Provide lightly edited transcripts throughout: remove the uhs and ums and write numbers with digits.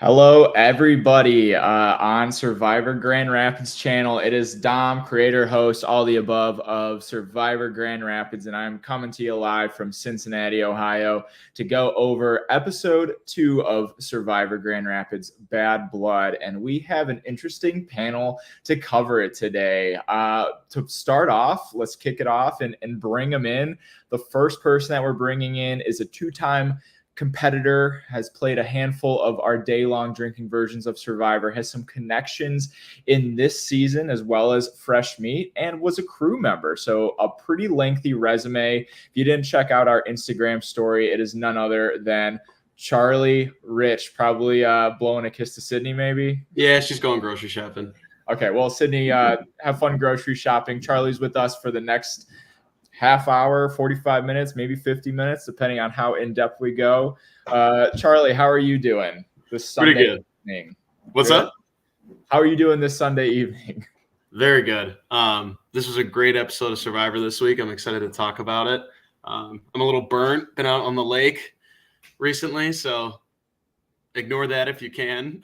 Hello, everybody on Survivor Grand Rapids channel. It is Dom, creator, host, all the above of Survivor Grand Rapids, and I'm coming to you live from Cincinnati, Ohio, to go over episode 2 of Survivor Grand Rapids, Bad Blood. And we have an interesting panel to cover it today. To start off, let's kick it off and bring them in. The first person that we're bringing in is a two-time competitor, has played a handful of our day-long drinking versions of Survivor, has some connections in this season as well as fresh meat, and was a crew member. So a pretty lengthy resume. If you didn't check out our Instagram story, it is none other than Charlie Rich, probably blowing a kiss to Sydney, maybe. Yeah, she's going grocery shopping. Okay, well, Sydney, have fun grocery shopping. Charlie's with us for the next half hour, 45 minutes, maybe 50 minutes, depending on how in-depth we go. Charlie, how are you doing this Sunday Pretty good. evening? What's up? How are you doing this Sunday evening? Very good. This was a great episode of Survivor this week. I'm excited to talk about it. I'm a little burnt. Been out on the lake recently, so ignore that if you can.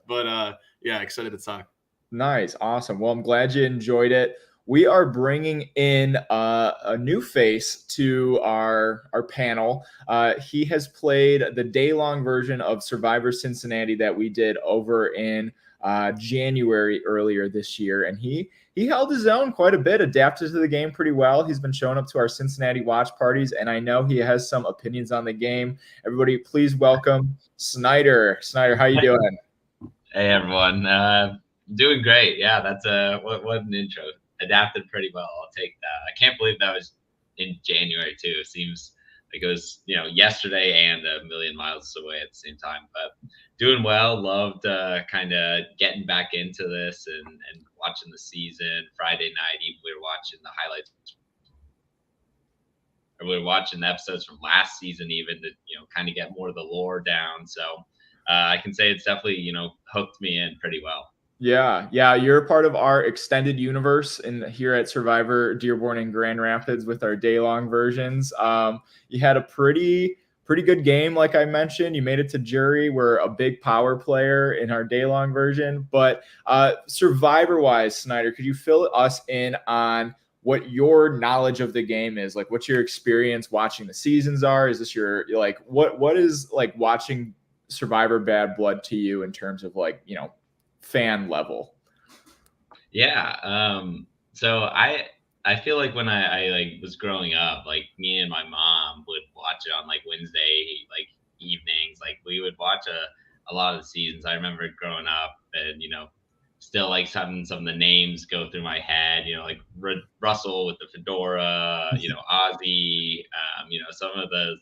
But yeah, excited to talk. Nice. Awesome. Well, I'm glad you enjoyed it. We are bringing in a new face to our panel. He has played the day-long version of Survivor Cincinnati that we did over in January earlier this year, and he held his own quite a bit, adapted to the game pretty well. He's been showing up to our Cincinnati watch parties, and I know he has some opinions on the game. Everybody, please welcome Snyder. Snyder, how you doing? Hey, everyone. Doing great. Yeah, that's what an intro. Adapted pretty well. I'll take that. I can't believe that was in January too. It seems like it was, yesterday and a million miles away at the same time. But doing well. Loved kind of getting back into this and watching the season. Friday night, even we were watching the highlights. Or we were watching the episodes from last season, even to kind of get more of the lore down. So I can say it's definitely hooked me in pretty well. Yeah, you're a part of our extended universe here at Survivor Dearborn and Grand Rapids with our day-long versions. You had a pretty good game, like I mentioned. You made it to jury. We're a big power player in our day-long version. But Survivor-wise, Snyder, could you fill us in on what your knowledge of the game is? Like, what's your experience watching the seasons are? Is this your, like, what is, like, watching Survivor Bad Blood to you in terms of, like, fan level? Yeah. So I feel like when I was growing up, like me and my mom would watch it on like Wednesday, like evenings. Like we would watch a lot of the seasons. I remember growing up and, still like having some of the names go through my head, like Russell with the fedora, Ozzy, some of the,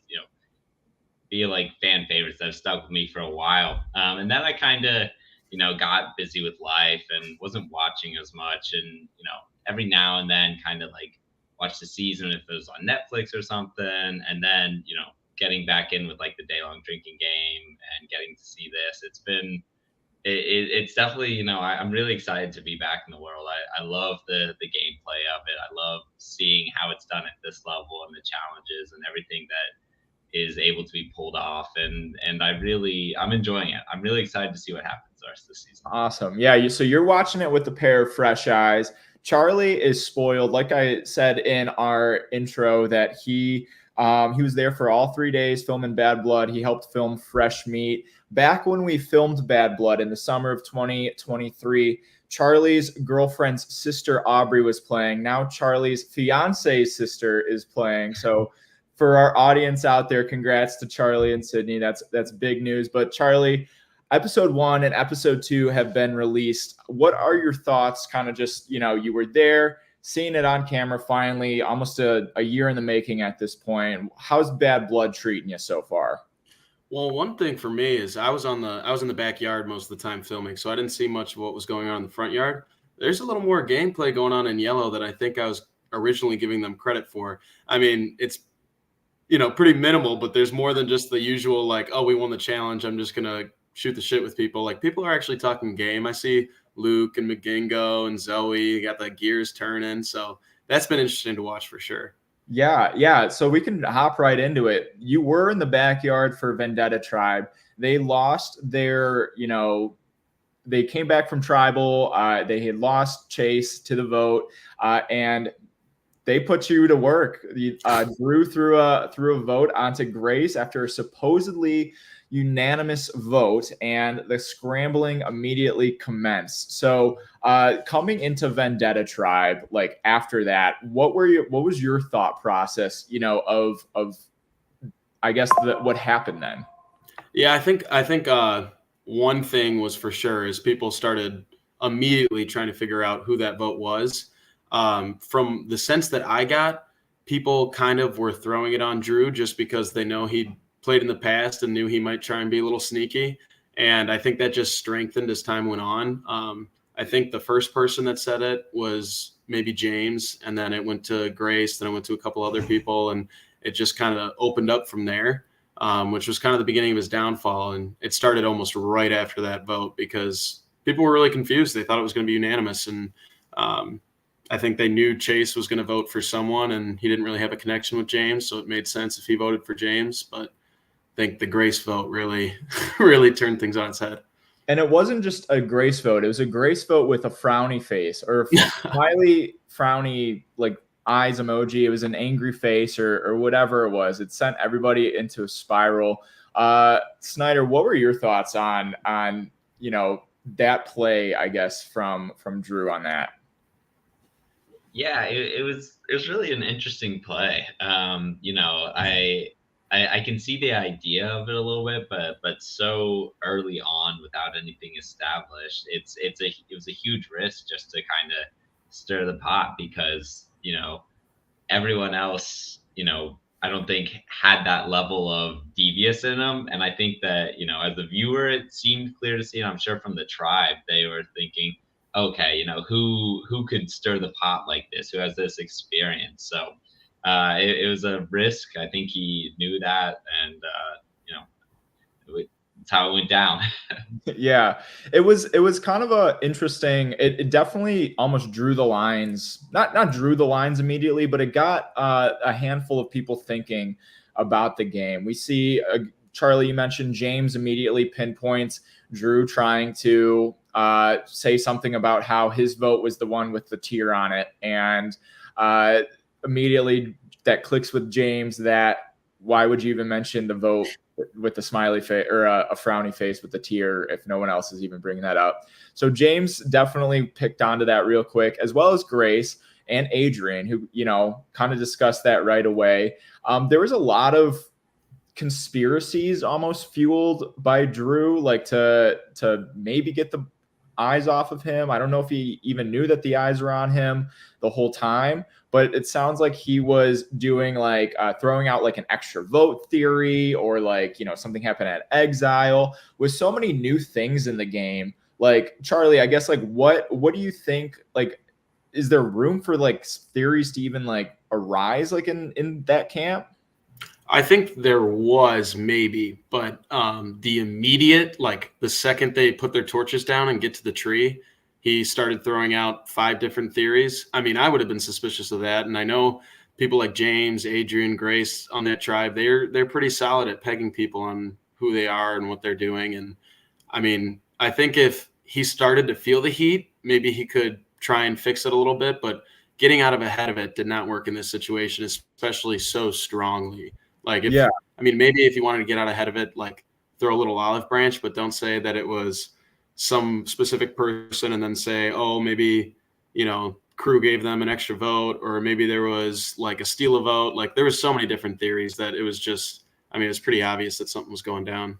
be like fan favorites that have stuck with me for a while. And then I kind of, got busy with life and wasn't watching as much. And, every now and then kind of like watch the season if it was on Netflix or something. And then, getting back in with like the day-long drinking game and getting to see this. It's definitely, I'm really excited to be back in the world. I love the gameplay of it. I love seeing how it's done at this level and the challenges and everything that is able to be pulled off. And I'm enjoying it. I'm really excited to see what happens the rest of the season. Awesome. Yeah. So you're watching it with a pair of fresh eyes. Charlie is spoiled. Like I said in our intro that he was there for all 3 days filming Bad Blood. He helped film Fresh Meat. Back when we filmed Bad Blood in the summer of 2023, Charlie's girlfriend's sister, Aubrey, was playing. Now Charlie's fiance's sister is playing. So for our audience out there, congrats to Charlie and Sydney. That's big news. But Charlie, episode 1 and episode 2 have been released. What are your thoughts? Kind of just, you were there, seeing it on camera finally, almost a year in the making at this point. How's Bad Blood treating you so far? Well, one thing for me is I was in the backyard most of the time filming, so I didn't see much of what was going on in the front yard. There's a little more gameplay going on in yellow that I think I was originally giving them credit for. I mean, it's pretty minimal, but there's more than just the usual, like, oh, we won the challenge, I'm just going to shoot the shit with people. Like, people are actually talking game. I see Luke and McGingo and Zoe got the gears turning. So that's been interesting to watch for sure. Yeah. So we can hop right into it. You were in the backyard for Vendetta Tribe. They lost their, they came back from tribal. They had lost Chase to the vote, and they put you to work. Drew threw a vote onto Grace after a supposedly unanimous vote, and the scrambling immediately commenced. So, coming into Vendetta Tribe, like after that, what was your thought process? Of I guess what happened then? Yeah, I think one thing was for sure is people started immediately trying to figure out who that vote was. From the sense that I got, people kind of were throwing it on Drew just because they know he'd played in the past and knew he might try and be a little sneaky. And I think that just strengthened as time went on. I think the first person that said it was maybe James, and then it went to Grace, then it went to a couple other people, and it just kind of opened up from there. Which was kind of the beginning of his downfall. And it started almost right after that vote because people were really confused. They thought it was going to be unanimous. And I think they knew Chase was going to vote for someone, and he didn't really have a connection with James. So it made sense if he voted for James. But I think the Grace vote really, really turned things on its head. And it wasn't just a Grace vote. It was a Grace vote with a frowny face or a smiley, frowny, like eyes emoji. It was an angry face or whatever it was. It sent everybody into a spiral. Snyder, what were your thoughts on that play, I guess, from Drew on that? Yeah, it was really an interesting play. I can see the idea of it a little bit, but so early on without anything established, it was a huge risk just to kind of stir the pot because everyone else, I don't think had that level of devious in them. And I think that, as a viewer, it seemed clear to see, and I'm sure from the tribe, they were thinking, okay, who could stir the pot like this? Who has this experience? So it was a risk. I think he knew that. And, that's how it went down. Yeah, it was kind of a interesting. It definitely almost drew the lines, not drew the lines immediately, but it got a handful of people thinking about the game. We see Charlie, you mentioned James immediately pinpoints Drew trying to say something about how his vote was the one with the tear on it, and immediately that clicks with James that why would you even mention the vote with the smiley face or a frowny face with the tear if no one else is even bringing that up? So James definitely picked onto that real quick, as well as Grace and Adrian, who, kind of discussed that right away. There was a lot of conspiracies almost fueled by Drew, like to maybe get the eyes off of him. I don't know if he even knew that the eyes were on him the whole time, but it sounds like he was doing like throwing out like an extra vote theory or like, something happened at Exile with so many new things in the game. Like, Charlie, I guess, like, what do you think, like, is there room for like theories to even like arise like in that camp? I think there was maybe, but the immediate, like the second they put their torches down and get to the tree, he started throwing out 5 different theories. I mean, I would have been suspicious of that. And I know people like James, Adrian, Grace on that tribe, they're pretty solid at pegging people on who they are and what they're doing. And I mean, I think if he started to feel the heat, maybe he could try and fix it a little bit, but getting out of ahead of it did not work in this situation, especially so strongly. Like, maybe if you wanted to get out ahead of it, like throw a little olive branch, but don't say that it was some specific person and then say, oh, maybe, crew gave them an extra vote, or maybe there was like a steal a vote. Like there was so many different theories that it was just, it was pretty obvious that something was going down.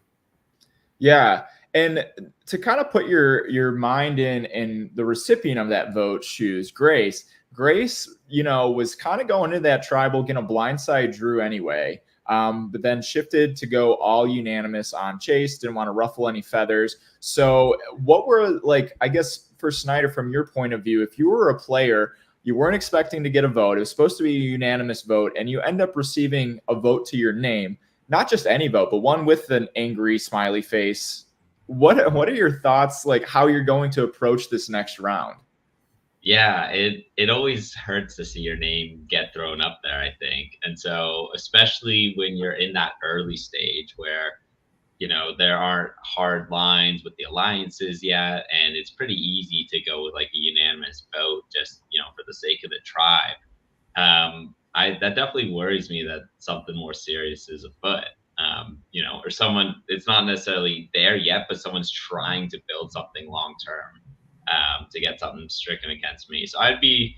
Yeah. And to kind of put your mind in the recipient of that vote shoes, Grace, was kind of going into that tribal, going to blindside Drew anyway. But then shifted to go all unanimous on Chase, didn't want to ruffle any feathers. So what were, like, I guess for Snyder, from your point of view, if you were a player, you weren't expecting to get a vote, it was supposed to be a unanimous vote, and you end up receiving a vote to your name, not just any vote, but one with an angry smiley face. What are your thoughts, like how you're going to approach this next round? Yeah, it always hurts to see your name get thrown up there, I think. And so, especially when you're in that early stage where, there aren't hard lines with the alliances yet, and it's pretty easy to go with like a unanimous vote just, for the sake of the tribe. I that definitely worries me that something more serious is afoot. Or someone, it's not necessarily there yet, but someone's trying to build something long term, to get something stricken against me. So I'd be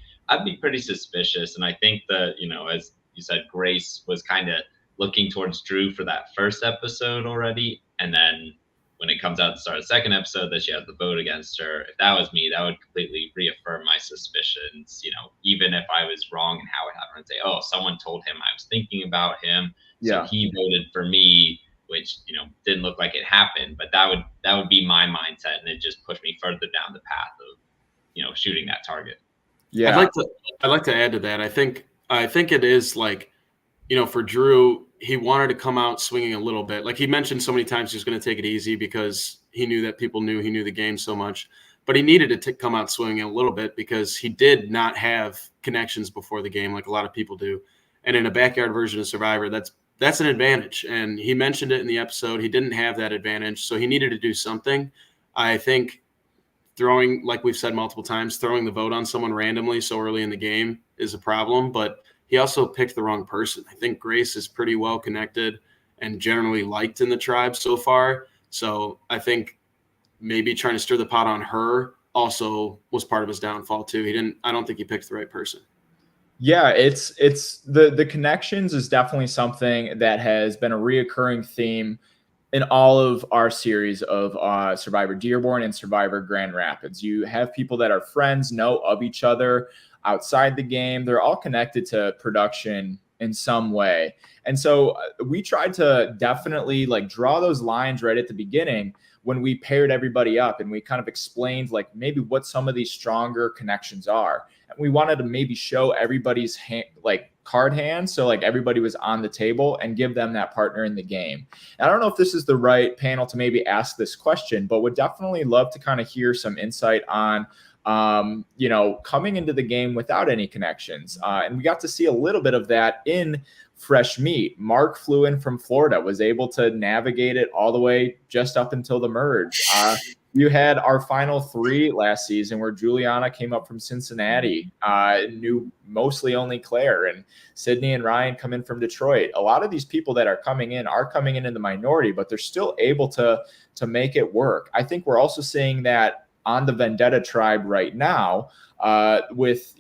pretty suspicious. And I think that, as you said, Grace was kind of looking towards Drew for that first episode already. And then when it comes out to start the second episode that she has the vote against her, if that was me, that would completely reaffirm my suspicions, even if I was wrong in how it happened, and say, oh, someone told him I was thinking about him, so Yeah. he voted for me, which, didn't look like it happened. But that would be my mindset, and it just pushed me further down the path of, shooting that target. Yeah. I'd like to add to that. I think it is like, for Drew, he wanted to come out swinging a little bit. Like he mentioned so many times, he was going to take it easy because he knew that people knew he knew the game so much. But he needed to come out swinging a little bit because he did not have connections before the game like a lot of people do. And in a backyard version of Survivor, that's an advantage. And he mentioned it in the episode. He didn't have that advantage, so he needed to do something. I think throwing, like we've said multiple times, throwing the vote on someone randomly so early in the game is a problem. But he also picked the wrong person. I think Grace is pretty well connected and generally liked in the tribe so far. So I think maybe trying to stir the pot on her also was part of his downfall too. I don't think he picked the right person. Yeah, it's the connections is definitely something that has been a reoccurring theme in all of our series of Survivor Dearborn and Survivor Grand Rapids. You have people that are friends, know of each other outside the game. They're all connected to production in some way. And so we tried to definitely like draw those lines right at the beginning when we paired everybody up and we kind of explained like maybe what some of these stronger connections are. And we wanted to maybe show everybody's card hand. So like everybody was on the table and give them that partner in the game. And I don't know if this is the right panel to maybe ask this question, but would definitely love to kind of hear some insight on coming into the game without any connections. And we got to see a little bit of that in Fresh Meat. Mark flew in from Florida, was able to navigate it all the way just up until the merge. You had our final three last season where Juliana came up from Cincinnati, knew mostly only Claire, and Sydney and Ryan come in from Detroit. A lot of these people that are coming in the minority, but they're still able to make it work. I think we're also seeing that on the Vendetta tribe right now, with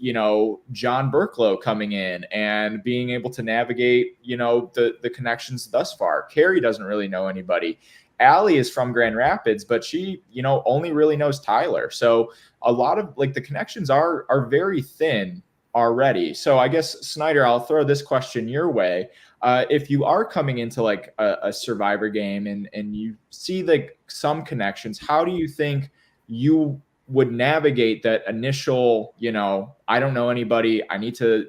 John Burklow coming in and being able to navigate the connections thus far. Carrie doesn't really know anybody. Allie is from Grand Rapids, but she only really knows Tyler. So a lot of like the connections are very thin already. So I guess Snyder, I'll throw this question your way. If you are coming into like a Survivor game and you see like some connections, how do you think you would navigate that initial, I don't know anybody, I need to,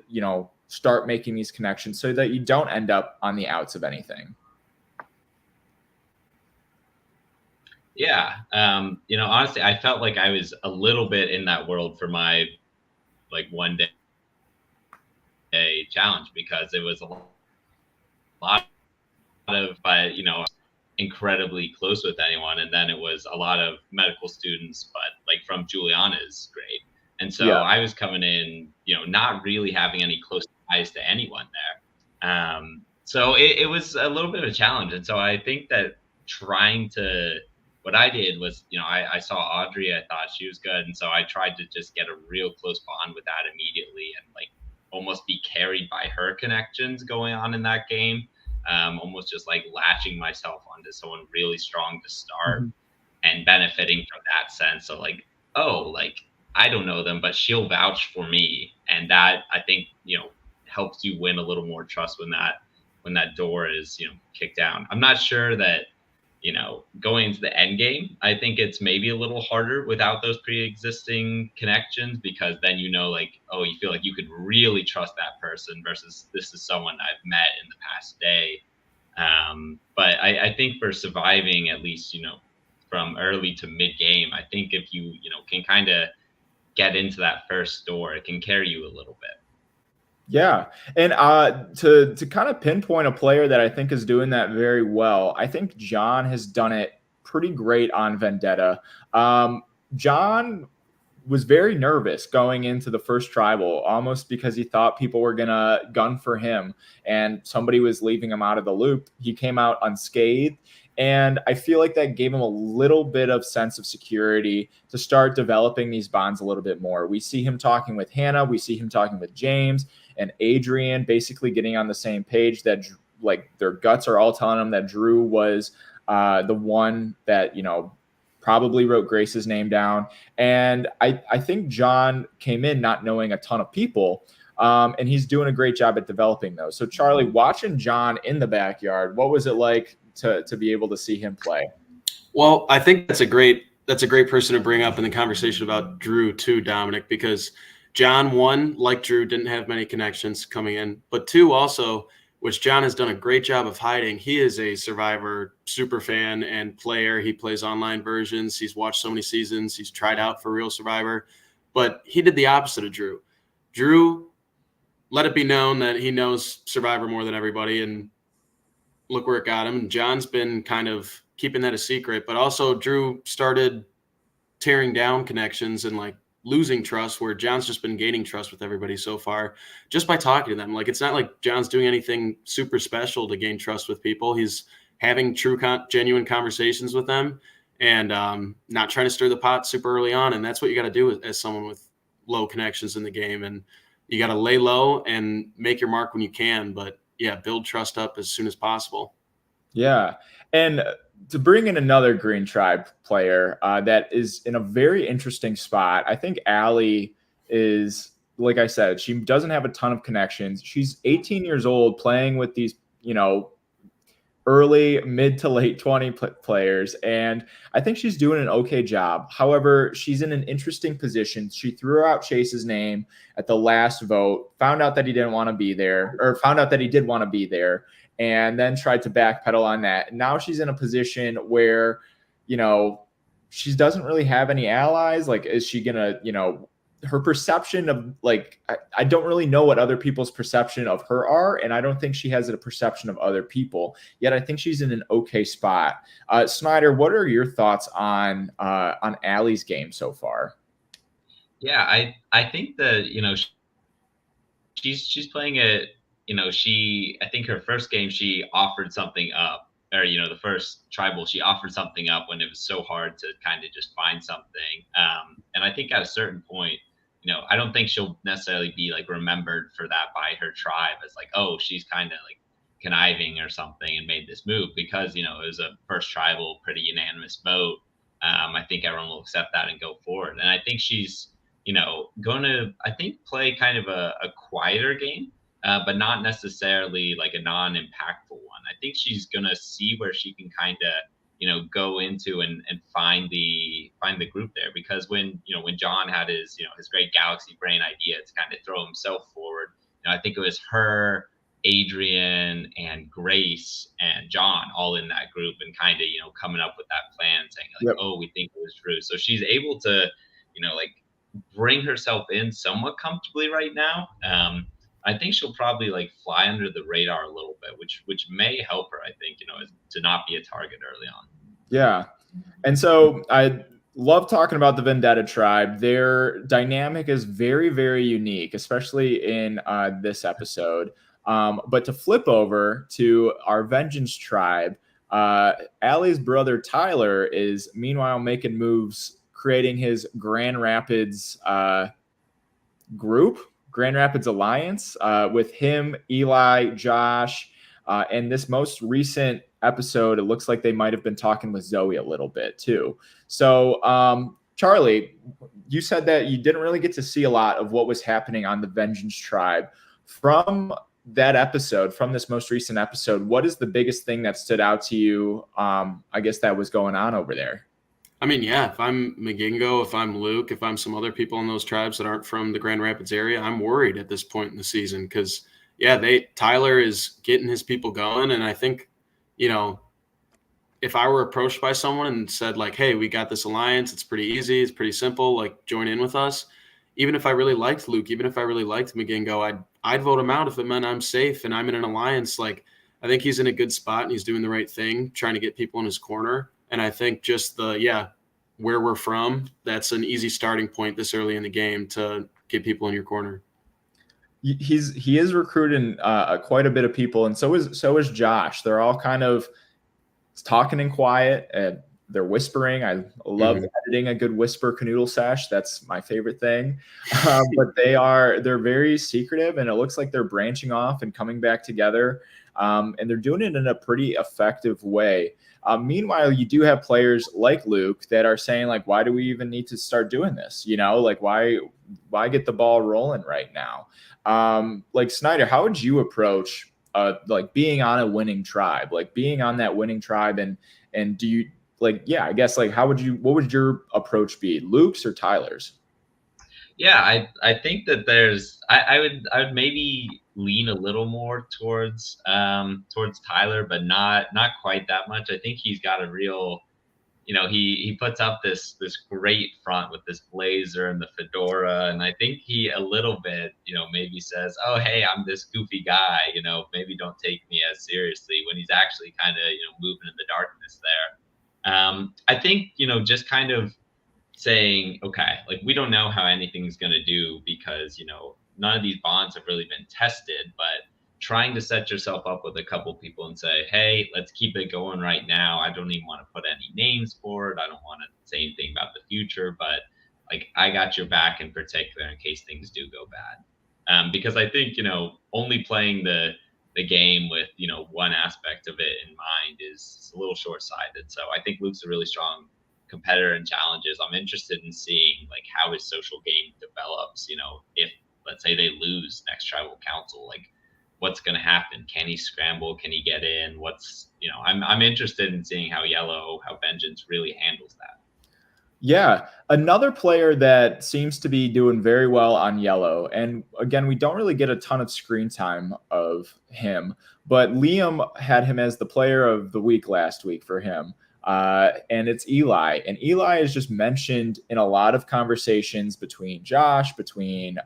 start making these connections so that you don't end up on the outs of anything? Yeah. Honestly, I felt like I was a little bit in that world for my like one day challenge, because it was a lot of, incredibly close with anyone. And then it was a lot of medical students, but like from Juliana's grade. And so I was coming in, not really having any close ties to anyone there. So it was a little bit of a challenge. And so I think that what I did was, I saw Audrey, I thought she was good. And so I tried to just get a real close bond with that immediately and like almost be carried by her connections going on in that game. Almost just like latching myself onto someone really strong to start and benefiting from that sense. So like, oh, like I don't know them, but she'll vouch for me. And that I think, helps you win a little more trust when that door is, kicked down. I'm not sure that, going into the end game, I think it's maybe a little harder without those pre-existing connections, because then, like, oh, you feel like you could really trust that person versus this is someone I've met in the past day. But I think for surviving, at least, from early to mid game, I think if you, can kind of get into that first door, it can carry you a little bit. Yeah. And to kind of pinpoint a player that I think is doing that very well, I think John has done it pretty great on Vendetta. John was very nervous going into the first tribal, almost because he thought people were going to gun for him and somebody was leaving him out of the loop. He came out unscathed. And I feel like that gave him a little bit of sense of security to start developing these bonds a little bit more. We see him talking with Hannah. We see him talking with James and Adrian, basically getting on the same page that like their guts are all telling him that Drew was the one that, probably wrote Grace's name down. And I think John came in not knowing a ton of people. And he's doing a great job at developing those. So Charlie, watching John in the backyard, what was it like to be able to see him play? Well, I think that's a great person to bring up in the conversation about Drew too, Dominic, because John, one, like Drew, didn't have many connections coming in, but two, also, which John has done a great job of hiding, he is a Survivor super fan and player. He plays online versions. He's watched so many seasons. He's tried out for real Survivor, but he did the opposite of Drew. Drew let it be known that he knows Survivor more than everybody, and look where it got him. And John's been kind of keeping that a secret, but also Drew started tearing down connections and like losing trust, where John's just been gaining trust with everybody so far just by talking to them. Like, it's not like John's doing anything super special to gain trust with people. He's having true, genuine conversations with them and not trying to stir the pot super early on. And that's what you got to do as someone with low connections in the game. And you got to lay low and make your mark when you can. But yeah, build trust up as soon as possible. Yeah. And to bring in another Green Tribe player that is in a very interesting spot, I think Allie is, like I said, she doesn't have a ton of connections. She's 18 years old playing with these, early, mid to late 20 players. And I think she's doing an okay job. However, she's in an interesting position. She threw out Chase's name at the last vote, found out that he didn't want to be there, or found out that he did want to be there, and then tried to backpedal on that. Now she's in a position where, she doesn't really have any allies. Like, is she going to, her perception of like, I don't really know what other people's perception of her are. And I don't think she has a perception of other people yet. I think she's in an okay spot. Snyder, what are your thoughts on Allie's game so far? Yeah, I think that, she's playing it, I think her first game, she offered something up, or, the first tribal, she offered something up when it was so hard to kind of just find something. And I think at a certain point, I don't think she'll necessarily be like remembered for that by her tribe as like, oh, she's kind of like conniving or something and made this move, because, it was a first tribal, pretty unanimous vote. I think everyone will accept that and go forward. And I think she's, going to, I think, play kind of a quieter game, but not necessarily like a non-impactful one. I think she's going to see where she can kind of, go into and find the group there, because when John had his, his great galaxy brain idea to kind of throw himself forward, I think it was her, Adrian, and Grace and John all in that group and kind of, coming up with that plan, saying like, yep, oh, we think it was Drew. So she's able to, like bring herself in somewhat comfortably right now. I think she'll probably like fly under the radar a little bit, which may help her, I think, to not be a target early on. Yeah. And so I love talking about the Vendetta tribe. Their dynamic is very, very unique, especially in this episode. But to flip over to our Vengeance tribe, Allie's brother Tyler is meanwhile making moves, creating his Grand Rapids group, Grand Rapids Alliance, with him, Eli, Josh, and this most recent episode, it looks like they might have been talking with Zoe a little bit too. So, Charlie, you said that you didn't really get to see a lot of what was happening on the Vengeance tribe. From that episode, from this most recent episode, what is the biggest thing that stood out to you, I guess, that was going on over there? I mean, yeah, if I'm Magingo, if I'm Luke, if I'm some other people in those tribes that aren't from the Grand Rapids area, I'm worried at this point in the season because, yeah, Tyler is getting his people going. And I think, if I were approached by someone and said like, hey, we got this alliance, it's pretty easy, it's pretty simple, like join in with us, even if I really liked Luke, even if I really liked Magingo, I'd vote him out if it meant I'm safe and I'm in an alliance. Like, I think he's in a good spot and he's doing the right thing, trying to get people in his corner. And I think just where we're from, that's an easy starting point this early in the game to get people in your corner. He is recruiting quite a bit of people, and so is Josh. They're all kind of talking in quiet, and they're whispering. I love editing a good whisper canoodle sesh. That's my favorite thing. But they're very secretive, and it looks like they're branching off and coming back together. And they're doing it in a pretty effective way. Meanwhile, you do have players like Luke that are saying, like, why do we even need to start doing this? You know, like, why get the ball rolling right now? Like, Snyder, how would you approach like being on a winning tribe, like being on that winning tribe? And do you, like, yeah, I guess, like, what would your approach be, Luke's or Tyler's? Yeah, I think that I would maybe lean a little more towards Tyler, but not quite that much. I think he's got a real, you know, he puts up this great front with this blazer and the fedora, and I think he a little bit, you know, maybe says, oh, hey, I'm this goofy guy, you know, maybe don't take me as seriously, when he's actually kind of, you know, moving in the darkness there. I think, you know, just kind of saying, okay, like, we don't know how anything's going to do because, you know, none of these bonds have really been tested, but trying to set yourself up with a couple people and say, hey, let's keep it going right now. I don't even want to put any names for it. I don't want to say anything about the future, but like, I got your back in particular in case things do go bad. Because I think, you know, only playing the game with, you know, one aspect of it in mind is a little short-sighted. So I think Luke's a really strong competitor in challenges. I'm interested in seeing, like, how his social game develops. You know, if, let's say, they lose next tribal council, like, what's going to happen? Can he scramble? Can he get in? You know, I'm interested in seeing how Vengeance really handles that. Yeah, another player that seems to be doing very well on Yellow, and again, we don't really get a ton of screen time of him, but Liam had him as the player of the week last week for him. And it's Eli. And Eli is just mentioned in a lot of conversations between Josh, between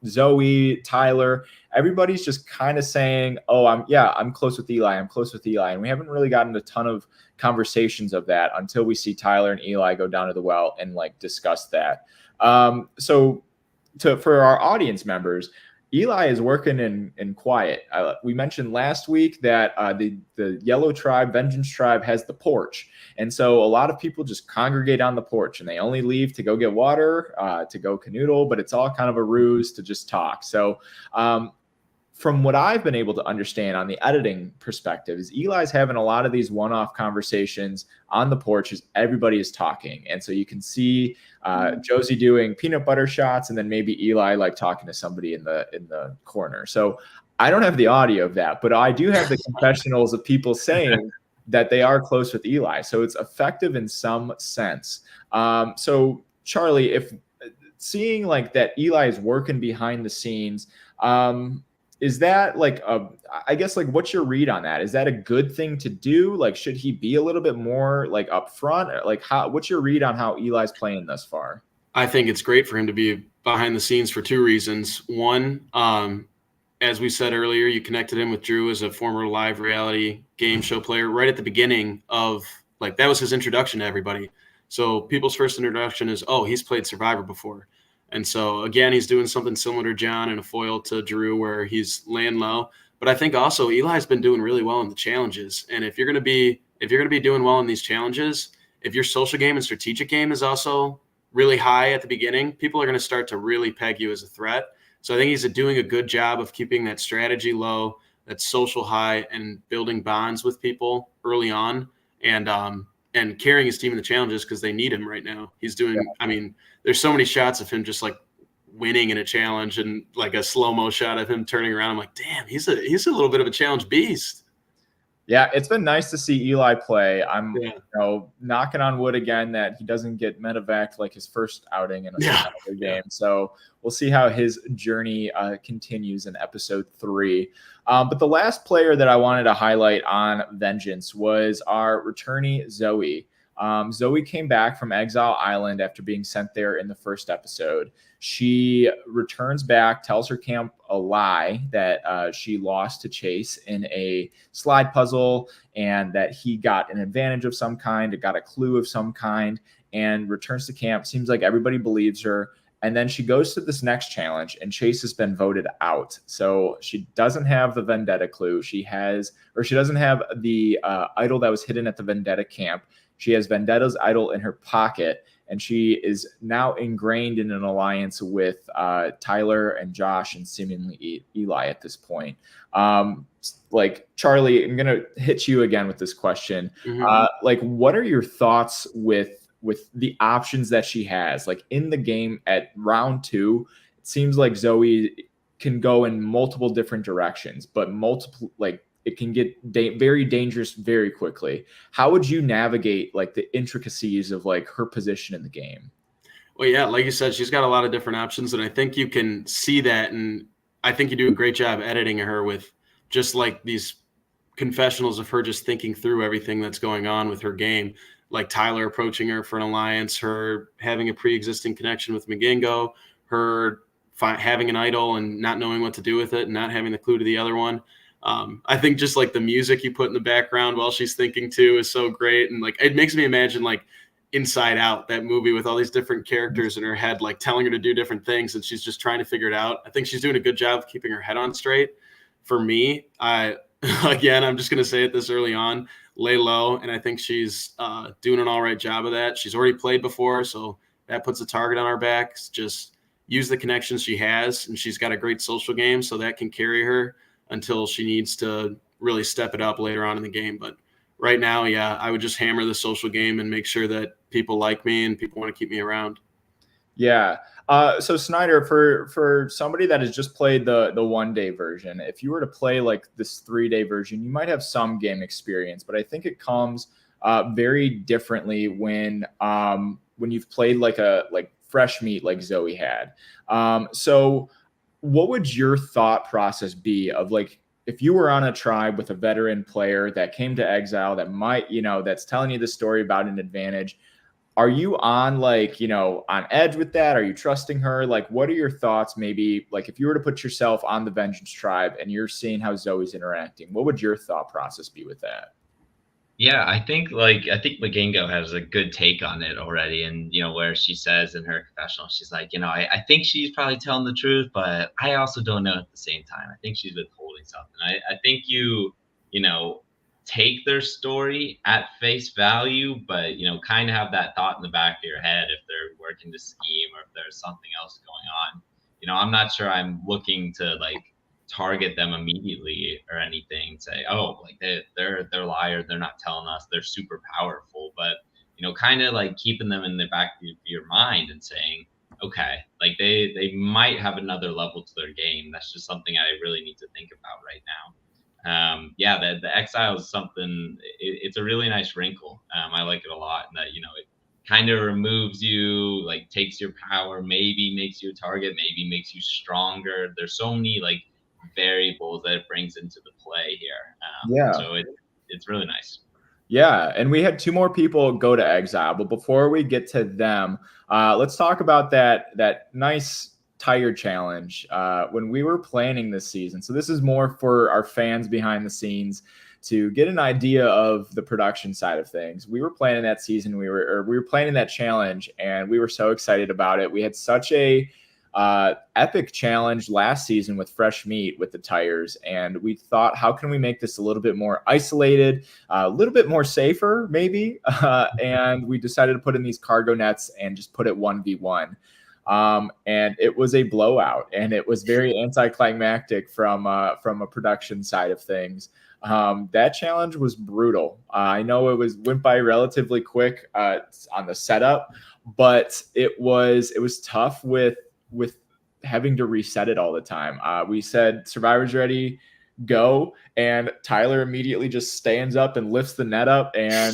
Zoe, Tyler. Everybody's just kind of saying, oh, I'm close with Eli. I'm close with Eli. And we haven't really gotten a ton of conversations of that until we see Tyler and Eli go down to the well and, like, discuss that. So for our audience members, Eli is working in quiet. We mentioned last week that the Yellow Tribe, Vengeance Tribe, has the porch. And so a lot of people just congregate on the porch, and they only leave to go get water, to go canoodle, but it's all kind of a ruse to just talk. So from what I've been able to understand on the editing perspective, is Eli's having a lot of these one-off conversations on the porch as everybody is talking. And so you can see Josie doing peanut butter shots, and then maybe Eli, like, talking to somebody in the corner. So I don't have the audio of that, but I do have the confessionals of people saying that they are close with Eli. So it's effective in some sense. So Charlie, if seeing, like, that Eli is working behind the scenes, is that, like, I guess, like, what's your read on that? Is that a good thing to do? Like, should he be a little bit more, like, upfront? Like, what's your read on how Eli's playing thus far? I think it's great for him to be behind the scenes for two reasons. One, as we said earlier, you connected him with Drew as a former live reality game show player right at the beginning of, like, that was his introduction to everybody. So people's first introduction is, oh, he's played Survivor before. And so, again, he's doing something similar to John and a foil to Drew where he's laying low. But I think also Eli's been doing really well in the challenges. And if you're going to be doing well in these challenges, if your social game and strategic game is also really high at the beginning, people are going to start to really peg you as a threat. So I think he's doing a good job of keeping that strategy low, that social high, and building bonds with people early on, and carrying his team in the challenges because they need him right now. He's doing, I mean, there's so many shots of him just, like, winning in a challenge, and, like, a slow-mo shot of him turning around. I'm like, damn, he's a little bit of a challenge beast. Yeah, it's been nice to see Eli play. I'm you know, knocking on wood again that he doesn't get medevac like his first outing in a game. So we'll see how his journey continues in episode 3. But the last player that I wanted to highlight on Vengeance was our returnee Zoe. Zoe came back from Exile Island after being sent there in the first episode. She returns back, tells her camp a lie that she lost to Chase in a slide puzzle and that he got an advantage of some kind, got a clue of some kind, and returns to camp. Seems like everybody believes her. And then she goes to this next challenge, and Chase has been voted out. So she doesn't have the Vendetta clue. She doesn't have the idol that was hidden at the Vendetta camp. She has Vendetta's idol in her pocket, and she is now ingrained in an alliance with Tyler and Josh and seemingly Eli at this point. Like, Charlie, I'm gonna hit you again with this question. Like, what are your thoughts with the options that she has? Like, in the game at round 2, it seems like Zoe can go in multiple different directions, but it can get very dangerous very quickly. How would you navigate like the intricacies of like her position in the game? Well, yeah, like you said, she's got a lot of different options, and I think you can see that. And I think you do a great job editing her with just like these confessionals of her just thinking through everything that's going on with her game, like Tyler approaching her for an alliance, her having a pre-existing connection with Magingo, her having an idol and not knowing what to do with it and not having the clue to the other one. I think just like the music you put in the background while she's thinking too is so great. And like, it makes me imagine like Inside Out, that movie with all these different characters in her head, like telling her to do different things. And she's just trying to figure it out. I think she's doing a good job of keeping her head on straight. For me, I'm just going to say it this early on, lay low. And I think she's doing an all right job of that. She's already played before, so that puts a target on our backs. Just use the connections she has. And she's got a great social game, so that can carry her until she needs to really step it up later on in the game. But right now, yeah, I would just hammer the social game and make sure that people like me and people want to keep me around. Yeah. So Snyder, for somebody that has just played the 1-day version, if you were to play like this 3-day version, you might have some game experience, but I think it comes very differently when you've played like fresh meat like Zoe had. So what would your thought process be of like, if you were on a tribe with a veteran player that came to Exile that might, that's telling you the story about an advantage, are you on on edge with that? Are you trusting her? Like, what are your thoughts? Maybe like if you were to put yourself on the Vengeance tribe and you're seeing how Zoe's interacting, what would your thought process be with that? Yeah, I think Magingo has a good take on it already. And, where she says in her confessional, she's like, I think she's probably telling the truth, but I also don't know at the same time. I think she's withholding something. I think you take their story at face value, but, kind of have that thought in the back of your head if they're working to scheme or if there's something else going on. I'm not sure I'm looking to target them immediately or anything, say, oh, like they're liars, they're not telling us, they're super powerful, but kind of like keeping them in the back of your mind and saying, okay, like they might have another level to their game. That's just something I really need to think about right now. Yeah, the exile is something, it's a really nice wrinkle. I like it a lot, and that it kind of removes you, like takes your power, maybe makes you a target, maybe makes you stronger. There's so many variables that it brings into the play here. So it's really nice. Yeah, and we had 2 more people go to Exile, but before we get to them, let's talk about that nice tire challenge when we were planning this season. So this is more for our fans behind the scenes to get an idea of the production side of things. We were planning that season, we were planning that challenge, and we were so excited about it. We had such a epic challenge last season with fresh meat with the tires, and we thought, how can we make this a little bit more isolated, a little bit more safer maybe, and we decided to put in these cargo nets and just put it 1v1, and it was a blowout, and it was very anticlimactic from a production side of things. That challenge was brutal. I know it went by relatively quick on the setup, but it was tough with having to reset it all the time. We said survivors ready, go, and Tyler immediately just stands up and lifts the net up and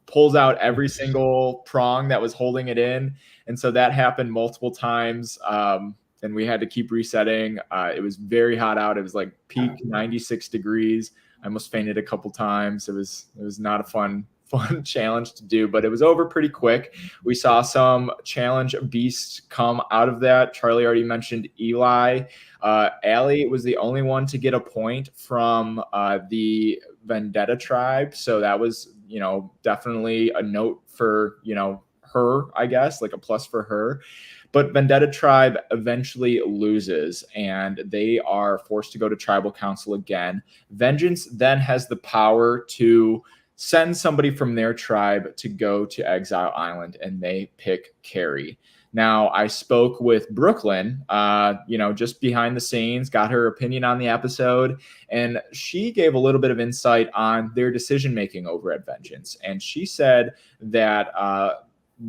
pulls out every single prong that was holding it in. And so that happened multiple times. And we had to keep resetting. It was very hot out. It was like peak 96 degrees. I almost fainted a couple times. It was not a fun fun challenge to do, but it was over pretty quick. We saw some challenge beasts come out of that. Charlie already mentioned Eli. Allie was the only one to get a point from the Vendetta tribe. So that was, definitely a note for, her, I guess, like a plus for her. But Vendetta tribe eventually loses and they are forced to go to tribal council again. Vengeance then has the power to send somebody from their tribe to go to Exile Island, and they pick Carrie. Now, I spoke with Brooklyn, just behind the scenes, got her opinion on the episode, and she gave a little bit of insight on their decision making over at Vengeance. And she said that,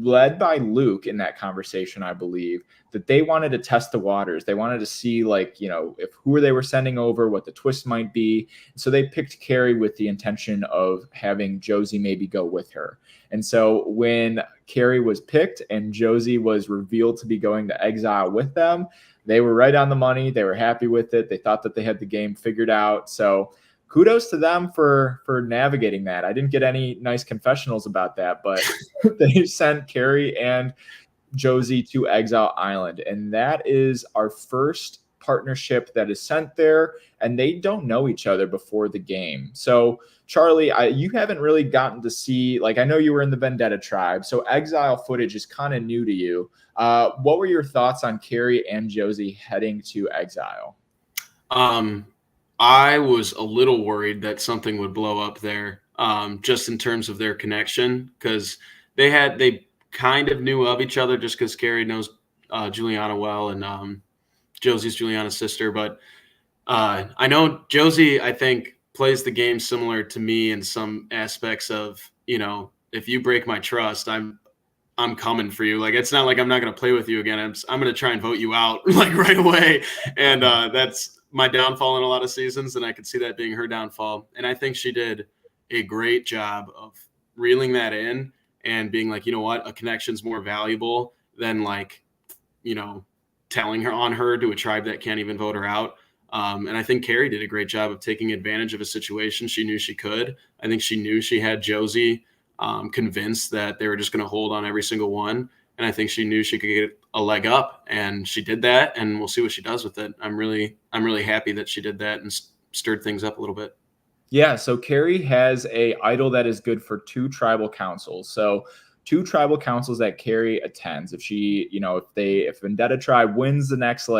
led by Luke in that conversation, I believe, that they wanted to test the waters. They wanted to see, if who they were sending over, what the twist might be. So they picked Carrie with the intention of having Josie maybe go with her. And so when Carrie was picked and Josie was revealed to be going to exile with them, they were right on the money. They were happy with it. They thought that they had the game figured out. So kudos to them for navigating that. I didn't get any nice confessionals about that, but they sent Carrie and Josie to Exile Island. And that is our first partnership that is sent there, and they don't know each other before the game. So Charlie, you haven't really gotten to see, I know you were in the Vendetta tribe, so Exile footage is kind of new to you. What were your thoughts on Carrie and Josie heading to Exile? I was a little worried that something would blow up there, just in terms of their connection, because they kind of knew of each other just because Carrie knows Juliana well, and Josie's Juliana's sister. But I know Josie, I think, plays the game similar to me in some aspects of, if you break my trust, I'm coming for you. It's not like I'm not going to play with you again. I'm going to try and vote you out right away. And that's my downfall in a lot of seasons, and I could see that being her downfall. And I think she did a great job of reeling that in and being like, you know what, a connection's more valuable than telling her to a tribe that can't even vote her out. And I think Carrie did a great job of taking advantage of a situation she knew she could. I think she knew she had Josie convinced that they were just going to hold on every single one. And I think she knew she could get a leg up, and she did that, and we'll see what she does with it. I'm really happy that she did that and stirred things up a little bit. Yeah, so Carrie has a idol that is good for 2 tribal councils. So 2 tribal councils that Carrie attends. If she, if Vendetta tribe wins the next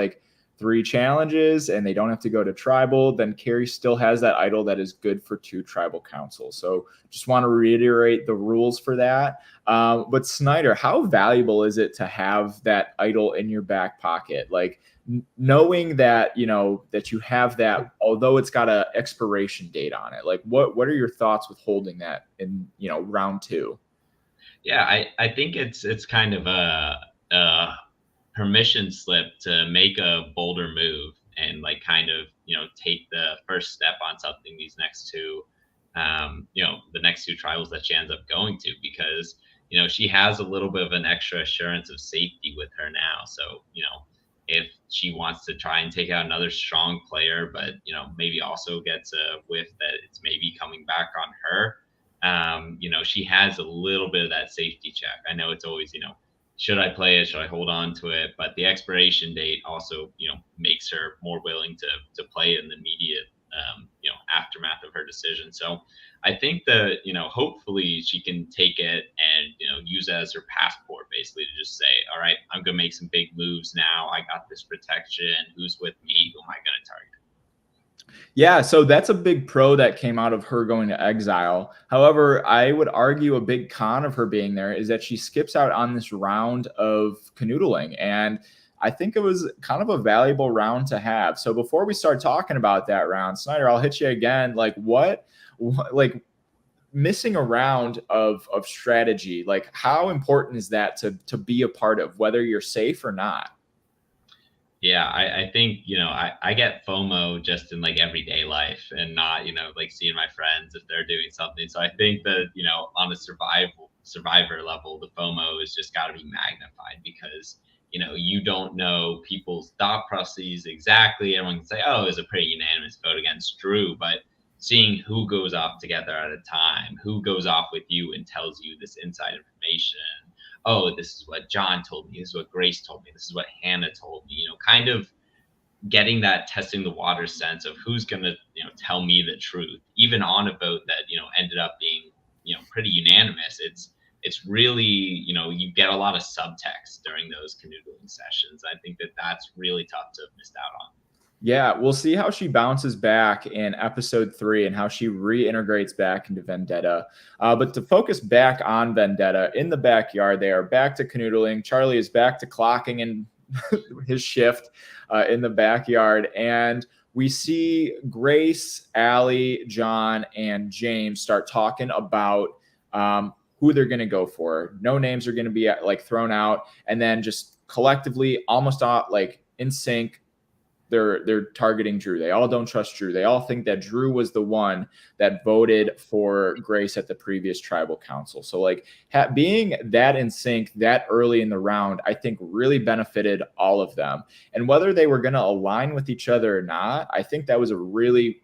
3 challenges and they don't have to go to tribal, then Carrie still has that idol that is good for 2 tribal councils. So just want to reiterate the rules for that. But Snyder, how valuable is it to have that idol in your back pocket? Knowing that, that you have that, although it's got an expiration date on it, what are your thoughts with holding that in, round 2? Yeah, I think it's kind of a permission slip to make a bolder move and kind of take the first step on something these next 2 the next 2 trials that she ends up going to, because she has a little bit of an extra assurance of safety with her now. So if she wants to try and take out another strong player, but maybe also gets a whiff that it's maybe coming back on her, she has a little bit of that safety check. I know it's always should I play it? Should I hold on to it? But the expiration date also, makes her more willing to play in the immediate, aftermath of her decision. So I think that, hopefully she can take it and, use it as her passport, basically, to just say, all right, I'm going to make some big moves now. I got this protection. Who's with me? Who am I going to target? Yeah, so that's a big pro that came out of her going to exile. However, I would argue a big con of her being there is that she skips out on this round of canoodling. And I think it was kind of a valuable round to have. So before we start talking about that round, Snyder, I'll hit you again. What missing a round of strategy, how important is that to be a part of, whether you're safe or not? Yeah, I think, I get FOMO just in everyday life and not, seeing my friends if they're doing something. So I think that, on a survivor level, the FOMO has just got to be magnified because, you don't know people's thought processes exactly. Everyone can say, oh, it was a pretty unanimous vote against Drew. But, seeing who goes off together at a time, who goes off with you and tells you this inside information. Oh, this is what John told me. This is what Grace told me. This is what Hannah told me. Kind of getting that testing the water sense of who's going to, tell me the truth, even on a vote that, ended up being, pretty unanimous. It's really, you get a lot of subtext during those canoodling sessions. I think that that's really tough to have missed out on. Yeah, we'll see how she bounces back in episode 3 and how she reintegrates back into Vendetta. But to focus back on Vendetta, in the backyard, they are back to canoodling. Charlie is back to clocking in his shift in the backyard. And we see Grace, Allie, John, and James start talking about who they're going to go for. No names are going to be thrown out. And then just collectively, almost in sync, they're targeting Drew. They all don't trust Drew. They all think that Drew was the one that voted for Grace at the previous tribal council. So being that in sync that early in the round, I think really benefited all of them. And whether they were going to align with each other or not, I think that was a really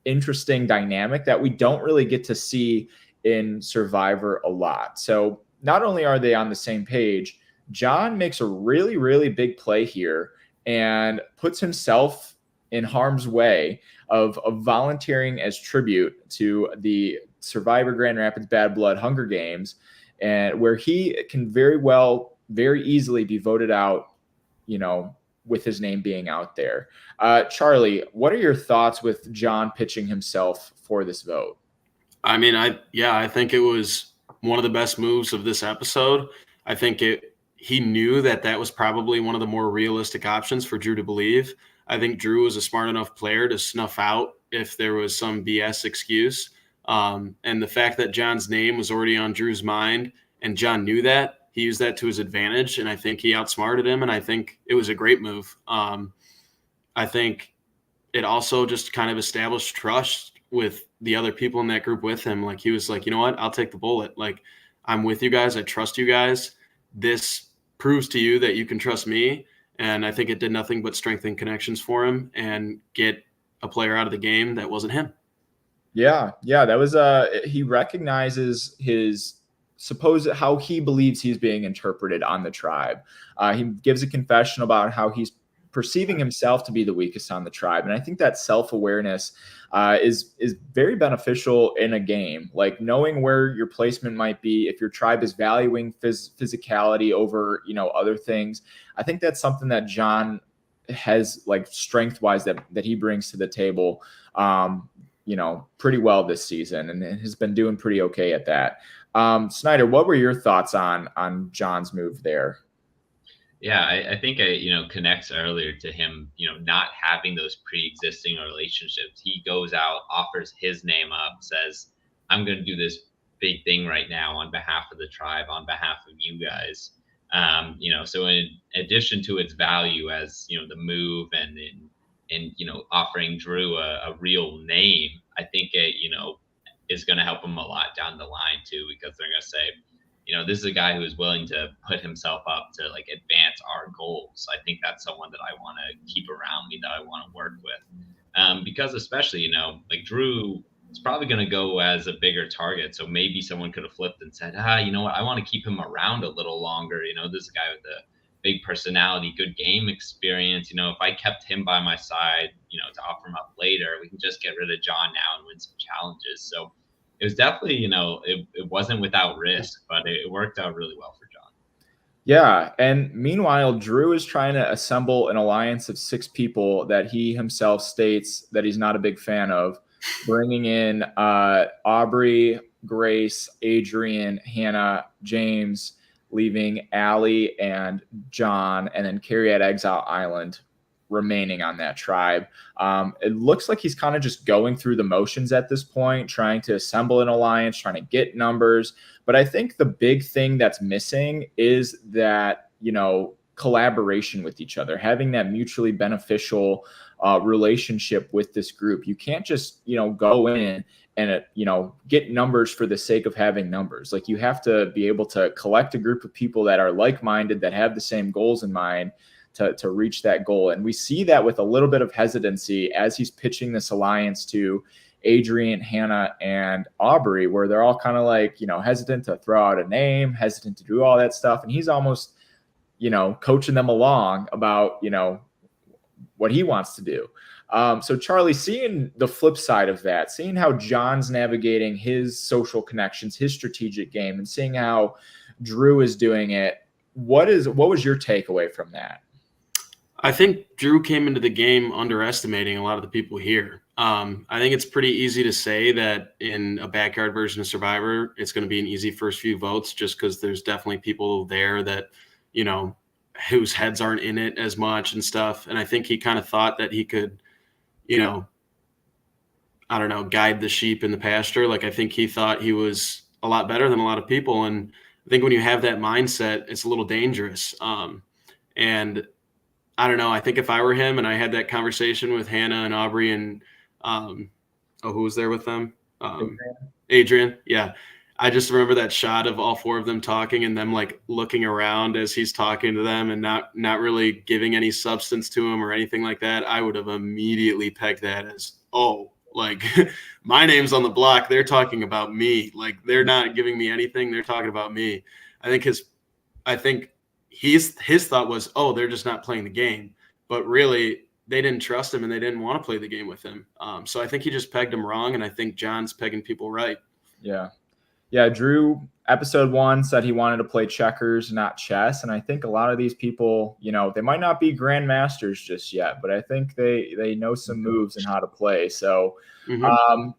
interesting dynamic that we don't really get to see in Survivor a lot. So not only are they on the same page, John makes a really, really big play here and puts himself in harm's way of volunteering as tribute to the Survivor Grand Rapids Bad Blood Hunger Games, and where he can very easily be voted out, with his name being out there. Charlie, what are your thoughts with John pitching himself for this vote? I mean, I think it was one of the best moves of this episode. I think he knew that was probably one of the more realistic options for Drew to believe. I think Drew was a smart enough player to snuff out if there was some BS excuse. And the fact that John's name was already on Drew's mind and John knew that, he used that to his advantage. And I think he outsmarted him. And I think it was a great move. I think it also just kind of established trust with the other people in that group with him. He was like, you know what, I'll take the bullet. I'm with you guys. I trust you guys. This proves to you that you can trust me. And I think it did nothing but strengthen connections for him and get a player out of the game that wasn't him. Yeah. That was he recognizes how he believes he's being interpreted on the tribe. He gives a confession about how he's perceiving himself to be the weakest on the tribe. And I think that self-awareness is very beneficial in a game, knowing where your placement might be. If your tribe is valuing physicality over, other things, I think that's something that John has strength wise that he brings to the table, pretty well this season and has been doing pretty okay at that. Snyder, what were your thoughts on John's move there? Yeah, I think it connects earlier to him, not having those pre-existing relationships. He goes out, offers his name up, says, I'm going to do this big thing right now on behalf of the tribe, on behalf of you guys. So in addition to its value as, the move and offering Drew a real name, I think it, is going to help him a lot down the line too, because they're going to say, this is a guy who is willing to put himself up to advance our goals. I think that's someone that I want to keep around me, that I want to work with. Because especially, Drew is probably going to go as a bigger target. So maybe someone could have flipped and said, you know what, I want to keep him around a little longer. This is a guy with a big personality, good game experience. If I kept him by my side, to offer him up later, we can just get rid of John now and win some challenges. So it was definitely, it wasn't without risk, but it worked out really well for John. Yeah. And meanwhile, Drew is trying to assemble an alliance of 6 people that he himself states that he's not a big fan of, bringing in Aubrey, Grace, Adrian, Hannah, James, leaving Allie and John, and then Carrie at Exile Island remaining on that tribe. It looks like he's kind of just going through the motions at this point, trying to assemble an alliance, trying to get numbers. But I think the big thing that's missing is that, collaboration with each other, having that mutually beneficial relationship with this group. You can't just, go in and, get numbers for the sake of having numbers. You have to be able to collect a group of people that are like-minded, that have the same goals in mind, to reach that goal. And we see that with a little bit of hesitancy as he's pitching this alliance to Adrian, Hannah, and Aubrey, where they're all kind of like, hesitant to throw out a name, hesitant to do all that stuff. And he's almost, coaching them along about, what he wants to do. So Charlie, seeing the flip side of that, seeing how John's navigating his social connections, his strategic game, and seeing how Drew is doing it, what was your takeaway from that? I think Drew came into the game underestimating a lot of the people here. I think it's pretty easy to say that in a backyard version of Survivor, it's going to be an easy first few votes, just because there's definitely people there that, whose heads aren't in it as much and stuff. And I think he kind of thought that he could, I don't know, guide the sheep in the pasture. Like, I think he thought he was a lot better than a lot of people. And I think when you have that mindset, it's a little dangerous. And I don't know. I think if I were him and I had that conversation with Hannah and Aubrey and, who was there with them? Adrian. Yeah. I just remember that shot of all four of them talking and them like looking around as he's talking to them and not really giving any substance to him or anything like that. I would have immediately pegged that as, like my name's on the block. They're talking about me. Like, they're not giving me anything. They're talking about me. I think his thought was, they're just not playing the game, but really they didn't trust him and they didn't want to play the game with him. So I think he just pegged him wrong. And I think John's pegging people right. Yeah, Drew, episode 1 said he wanted to play checkers, not chess. And I think a lot of these people, they might not be grandmasters just yet, but I think they know some moves and how to play. So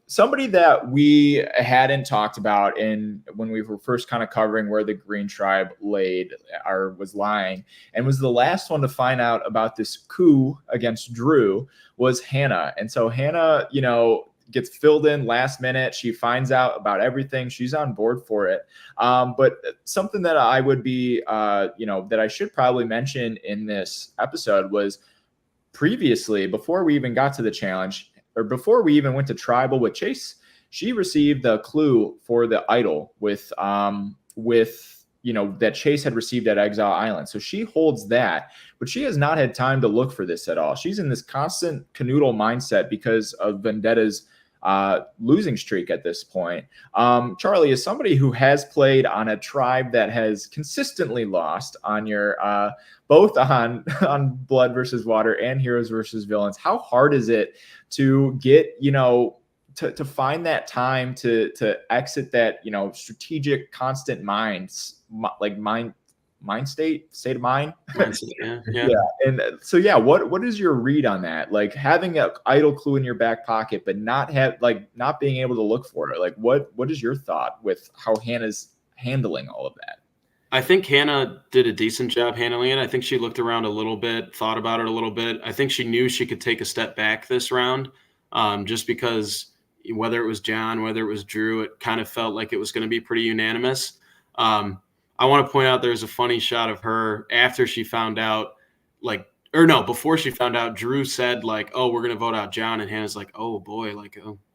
somebody that we hadn't talked about when we were first kind of covering where the Green Tribe was lying, and was the last one to find out about this coup against Drew, was Hannah. And so Hannah, gets filled in last minute. She finds out about everything. She's on board for it. But something that I would be, that I should probably mention in this episode was previously, before we even got to the challenge, or before we even went to tribal with Chase, she received the clue for the idol with that Chase had received at Exile Island. So she holds that, but she has not had time to look for this at all. She's in this constant canoodle mindset because of Vendetta's losing streak at this point. Charlie, is somebody who has played on a tribe that has consistently lost on your both on Blood versus Water and Heroes versus Villains, how hard is it to get to find that time to exit that strategic constant mind state of mind? Yeah. And so what is your read on that? Like, having an idle clue in your back pocket but not being able to look for it, like what is your thought with how Hannah's handling all of that? I think Hannah did a decent job handling it. I think she looked around a little bit, thought about it a little bit. I think she knew she could take a step back this round, just because whether it was John, whether it was Drew, it kind of felt like it was going to be pretty unanimous. I want to point out there's a funny shot of her after she found out, before she found out. Drew said we're going to vote out John, and Hannah's like, oh boy,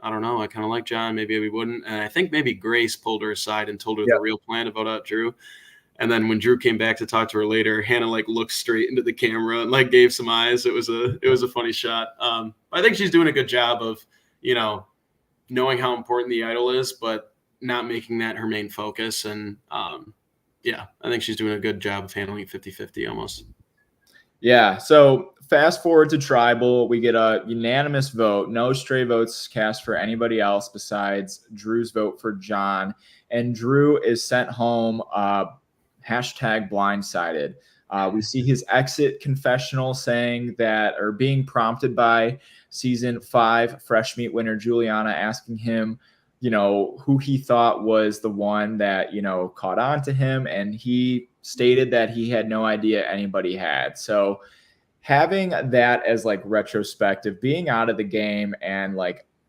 I don't know, I kind of like John, maybe we wouldn't. And I think maybe Grace pulled her aside and told her the real plan to vote out Drew. And then when Drew came back to talk to her later, Hannah looked straight into the camera and gave some eyes. It was a funny shot. I think she's doing a good job of, knowing how important the idol is, but not making that her main focus. And I think she's doing a good job of handling it 50-50 almost. Yeah. So fast forward to tribal, we get a unanimous vote, no stray votes cast for anybody else besides Drew's vote for John. And Drew is sent home, #blindsided. We see his exit confessional saying that, or being prompted by season 5 Fresh Meat winner Juliana, asking him, who he thought was the one that, caught on to him. And he stated that he had no idea anybody had. So having that as retrospective, being out of the game and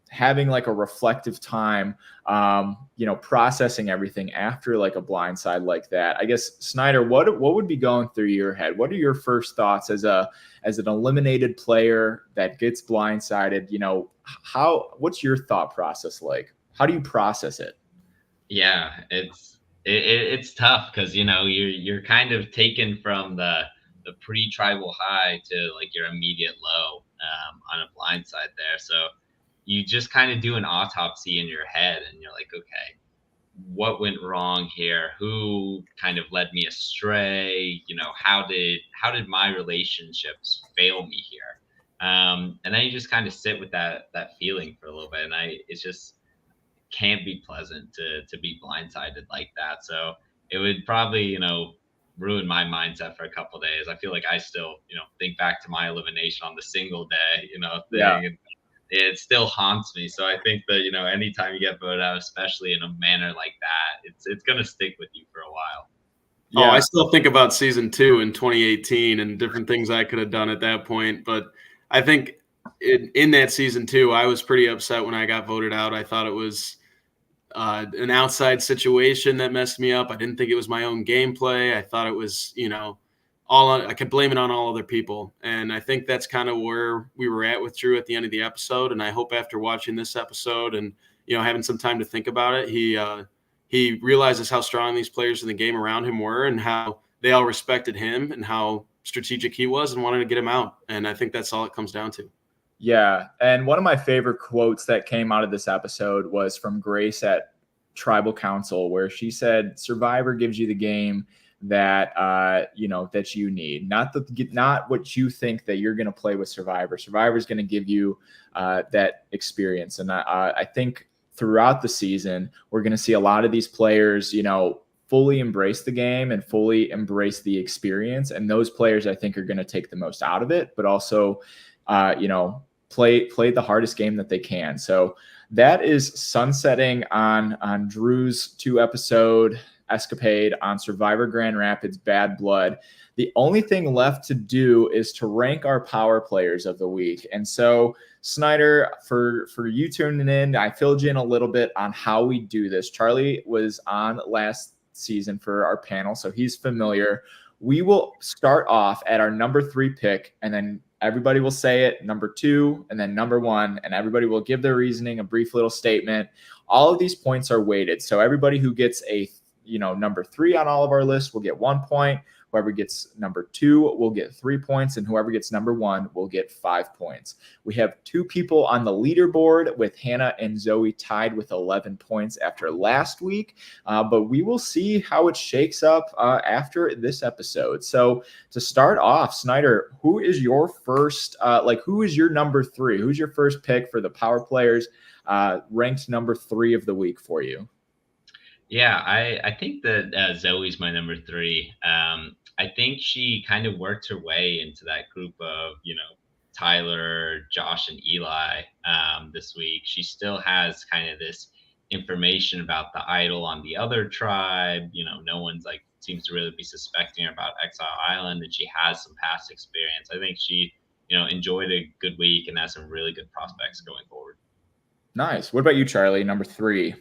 having a reflective time, processing everything after a blindside like that. I guess, Snyder, what would be going through your head? What are your first thoughts as an eliminated player that gets blindsided? What's your thought process like? How do you process it? Yeah, it's tough because you're kind of taken from the pre-tribal high to your immediate low on a blindside there. So you just kind of do an autopsy in your head, and you're like, okay, what went wrong here? Who kind of led me astray? How did my relationships fail me here? And then you just kind of sit with that feeling for a little bit, and it's just can't be pleasant to be blindsided like that. So it would probably, ruin my mindset for a couple of days. I feel like I still, think back to my elimination on the single day, Yeah. thing, and it still haunts me. So I think that, anytime you get voted out, especially in a manner like that, it's gonna stick with you for a while. Oh, I Yeah. still think about season 2 in 2018 and different things I could have done at that point. But I think in that season 2, I was pretty upset when I got voted out. I thought it was an outside situation that messed me up. I didn't think it was my own gameplay. I thought it was, I could blame it on all other people. And I think that's kind of where we were at with Drew at the end of the episode. And I hope after watching this episode and, having some time to think about it, he realizes how strong these players in the game around him were and how they all respected him and how strategic he was and wanted to get him out. And I think that's all it comes down to. Yeah. And one of my favorite quotes that came out of this episode was from Grace at Tribal Council, where she said, Survivor gives you the game that, that you need, not what you think that you're going to play with Survivor. Survivor is going to give you that experience. And I think throughout the season, we're going to see a lot of these players, fully embrace the game and fully embrace the experience. And those players, I think, are going to take the most out of it, but also, play the hardest game that they can. So that is sunsetting on Drew's 2-episode escapade on Survivor Grand Rapids Bad Blood. The only thing left to do is to rank our power players of the week. And so, Snyder, for you tuning in, I filled you in a little bit on how we do this. Charlie was on last season for our panel, so he's familiar. We will start off at our number 3 pick, and then everybody will say it, number 2, and then number 1, and everybody will give their reasoning, a brief little statement. All of these points are weighted. So everybody who gets a number 3 on all of our lists will get 1 point. Whoever gets number 2 will get 3 points, and whoever gets number 1 will get 5 points. We have 2 people on the leaderboard, with Hannah and Zoe tied with 11 points after last week, but we will see how it shakes up after this episode. So to start off, Snyder, who is your first, who is your number 3? Who's your first pick for the power players, ranked number 3 of the week for you? Yeah, I think that Zoe's my number 3. I think she kind of worked her way into that group of, Tyler, Josh, and Eli this week. She still has kind of this information about the idol on the other tribe. No one's seems to really be suspecting her about Exile Island, and she has some past experience. I think she, enjoyed a good week and has some really good prospects going forward. Nice. What about you, Charlie? Number 3.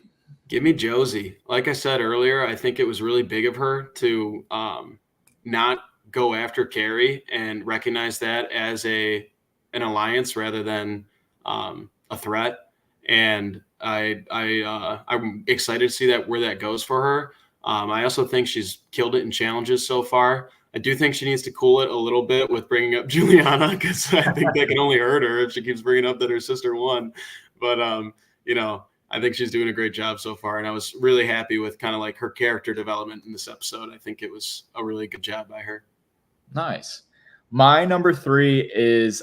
Give me Josie. Like I said earlier, I think it was really big of her to not go after Carrie and recognize that as an alliance rather than a threat. And I'm excited to see where that goes for her. I also think she's killed it in challenges so far. I do think she needs to cool it a little bit with bringing up Juliana, because I think that can only hurt her if she keeps bringing up that her sister won. But, I think she's doing a great job so far. And I was really happy with kind of her character development in this episode. I think it was a really good job by her. Nice. My number 3 is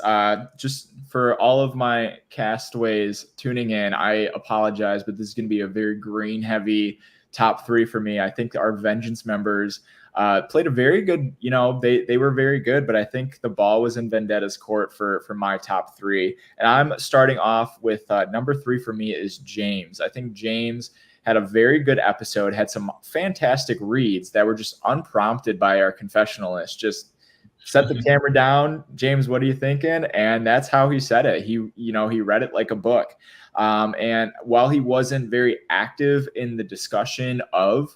just for all of my castaways tuning in. I apologize, but this is going to be a very green heavy top 3 for me. I think our Vengeance members played a very good, they were very good, but I think the ball was in Vendetta's court for my top 3. And I'm starting off with number 3 for me is James. I think James had a very good episode, had some fantastic reads that were just unprompted by our confessionalist. Just set the camera down. James, what are you thinking? And that's how he said it. He read it like a book. And while he wasn't very active in the discussion of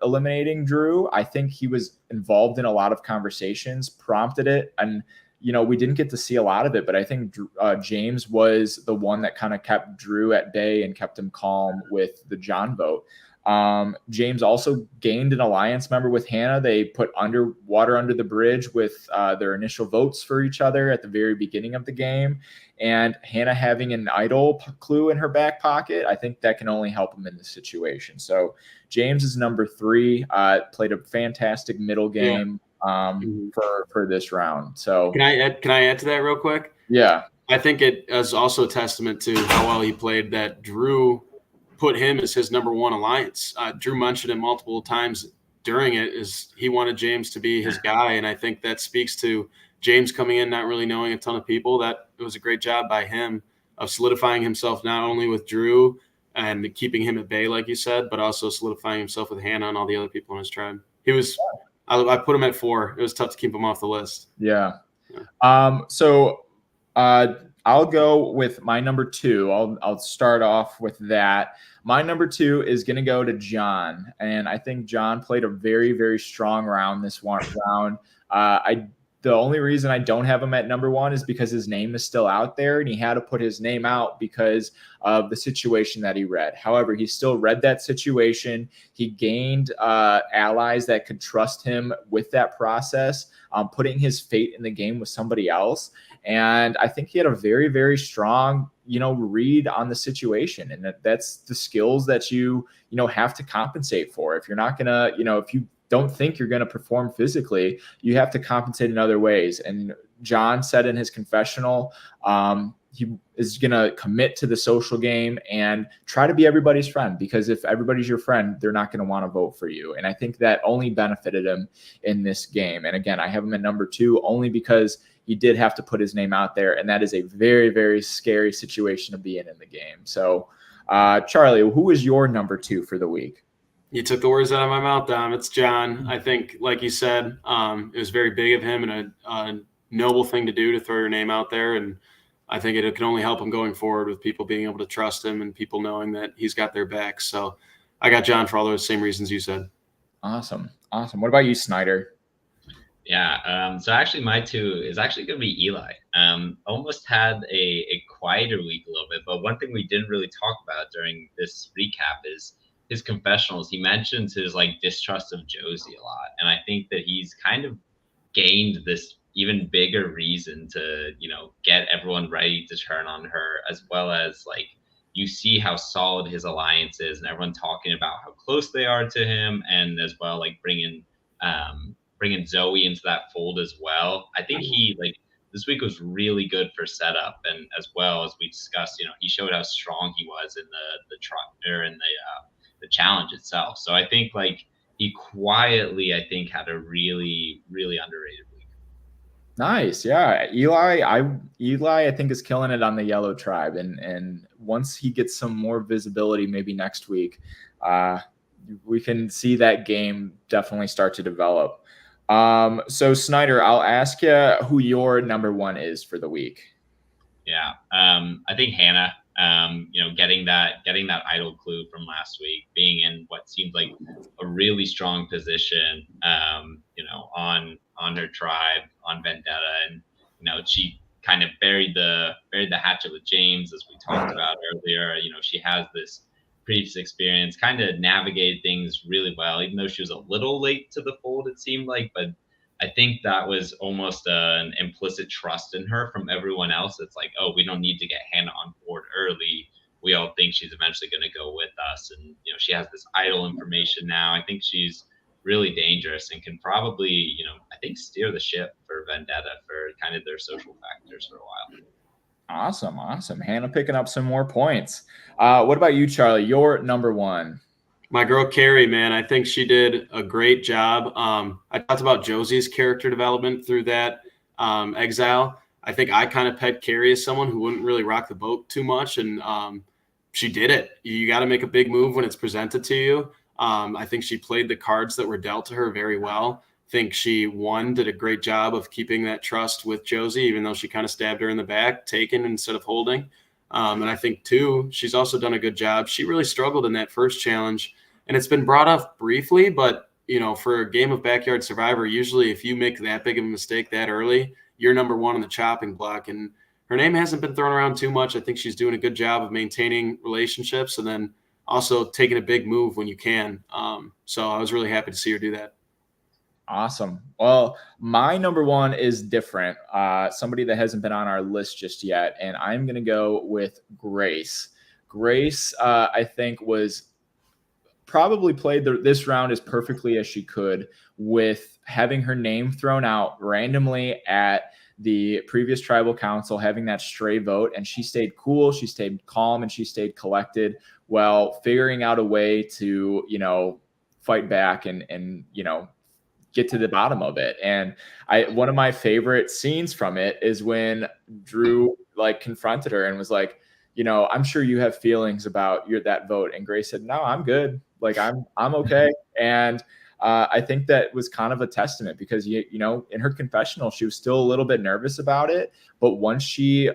eliminating Drew, I think he was involved in a lot of conversations, prompted it, and we didn't get to see a lot of it, but I think James was the one that kind of kept Drew at bay and kept him calm with the John vote. James also gained an alliance member with Hannah. They put water under the bridge with their initial votes for each other at the very beginning of the game. And Hannah having an idol clue in her back pocket, I think that can only help him in this situation. So James is number 3, played a fantastic middle game for this round. So can I add to that real quick? Yeah. I think it is also a testament to how well he played that Drew put him as his number 1 alliance. Drew mentioned it multiple times during it, is he wanted James to be his guy. And I think that speaks to James coming in, not really knowing a ton of people. That it was a great job by him of solidifying himself, not only with Drew and keeping him at bay, like you said, but also solidifying himself with Hannah and all the other people in his tribe. I put him at 4. It was tough to keep him off the list. Yeah. So I'll go with my number 2. I'll start off with that. My number 2 is going to go to John. And I think John played a very, very strong round this round. The only reason I don't have him at number 1 is because his name is still out there, and he had to put his name out because of the situation that he read. However, he still read that situation. He gained allies that could trust him with that process, putting his fate in the game with somebody else. And I think he had a very, very strong, read on the situation. And that's the skills that you have to compensate for. If you're not going to, if you don't think you're going to perform physically, you have to compensate in other ways. And John said in his confessional, he is going to commit to the social game and try to be everybody's friend, because if everybody's your friend, they're not going to want to vote for you. And I think that only benefited him in this game. And again, I have him at number 2 only because he did have to put his name out there. And that is a very, very scary situation to be in the game. So Charlie, who is your number 2 for the week? You took the words out of my mouth, Dom. It's John. I think, like you said, it was very big of him and a noble thing to do, to throw your name out there. And I think it can only help him going forward, with people being able to trust him and people knowing that he's got their back. So I got John for all those same reasons you said. Awesome. What about you, Snyder? Yeah. So actually my 2 is actually going to be Eli. Almost had a quieter week a little bit, but one thing we didn't really talk about during this recap is his confessionals. He mentions his distrust of Josie a lot. And I think that he's kind of gained this even bigger reason to, get everyone ready to turn on her, as well as you see how solid his alliance is and everyone talking about how close they are to him, and as well, bringing Zoe into that fold as well. I think he this week was really good for setup, and as well as we discussed, he showed how strong he was in the challenge itself. So I think he quietly, I think, had a really, really underrated week. Nice. Yeah. Eli, I think, is killing it on the yellow tribe. And once he gets some more visibility, maybe next week, we can see that game definitely start to develop. So Snyder, I'll ask you who your number 1 is for the week. Yeah. I think Hannah, getting that idol clue from last week, being in what seemed like a really strong position, on her tribe, on Vendetta. And, she kind of buried the hatchet with James, as we talked about earlier. She has this previous experience, kind of navigated things really well, even though she was a little late to the fold, it seemed like. But I think that was almost an implicit trust in her from everyone else. It's oh, we don't need to get Hannah on board early. We all think she's eventually going to go with us. And, she has this idol information now. I think she's really dangerous and can probably, I think, steer the ship for Vendetta for kind of their social factors for a while. Awesome. Hannah picking up some more points. What about you, Charlie? Your number 1. My girl, Carrie, man, I think she did a great job. I talked about Josie's character development through that exile. I think I kind of pegged Carrie as someone who wouldn't really rock the boat too much. And she did it. You got to make a big move when it's presented to you. I think she played the cards that were dealt to her very well. I think she, did a great job of keeping that trust with Josie, even though she kind of stabbed her in the back, taking instead of holding. And I think, 2, she's also done a good job. She really struggled in that first challenge. And it's been brought up briefly, but, for a game of Backyard Survivor, usually if you make that big of a mistake that early, you're number one on the chopping block. And her name hasn't been thrown around too much. I think she's doing a good job of maintaining relationships and then also taking a big move when you can. So I was really happy to see her do that. Awesome. Well, my number one is different. Somebody that hasn't been on our list just yet, and I'm going to go with Grace. Grace, I think, was probably played this round as perfectly as she could with having her name thrown out randomly at the previous tribal council, having that stray vote, and she stayed cool, she stayed calm, and she stayed collected while figuring out a way to, fight back and get to the bottom of it. And one of my favorite scenes from it is when Drew confronted her and was like, I'm sure you have feelings about that vote. And Grace said, no, I'm good. I'm okay. And I think that was kind of a testament because, in her confessional, she was still a little bit nervous about it. But once she,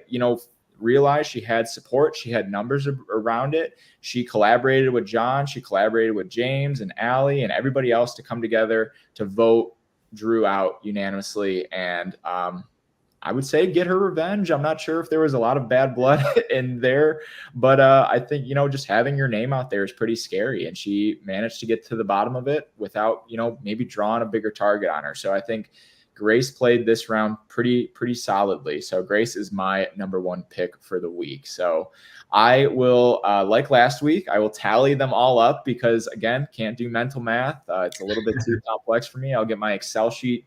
realized she had support, she had numbers around it, she collaborated with John, she collaborated with James and Allie and everybody else to come together to vote Drew out unanimously. And I would say get her revenge. I'm not sure if there was a lot of bad blood in there, but I think, just having your name out there is pretty scary. And she managed to get to the bottom of it without, maybe drawing a bigger target on her. So I think Grace played this round pretty solidly. So Grace is my number one pick for the week. So I will, like last week, I will tally them all up because, again, can't do mental math. It's a little bit too complex for me. I'll get my Excel sheet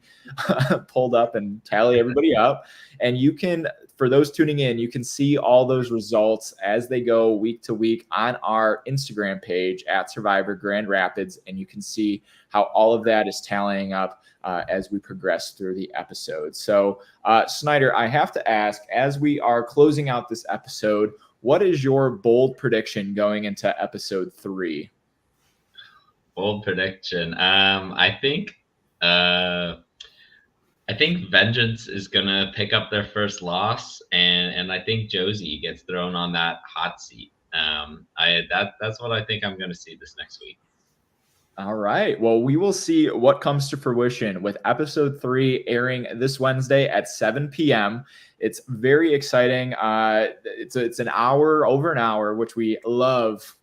pulled up and tally everybody up. And you can, for those tuning in, you can see all those results as they go week to week on our Instagram page at Survivor Grand Rapids. And you can see how all of that is tallying up as we progress through the episode. So, Snyder, I have to ask, as we are closing out this episode, what is your bold prediction going into episode 3? Bold prediction. I think Vengeance is gonna pick up their first loss, and I think Josie gets thrown on that hot seat. That's what I think I'm gonna see this next week. All right. Well, we will see what comes to fruition with episode 3 airing this Wednesday at 7 p.m. It's very exciting. It's an hour, over an hour, which we love.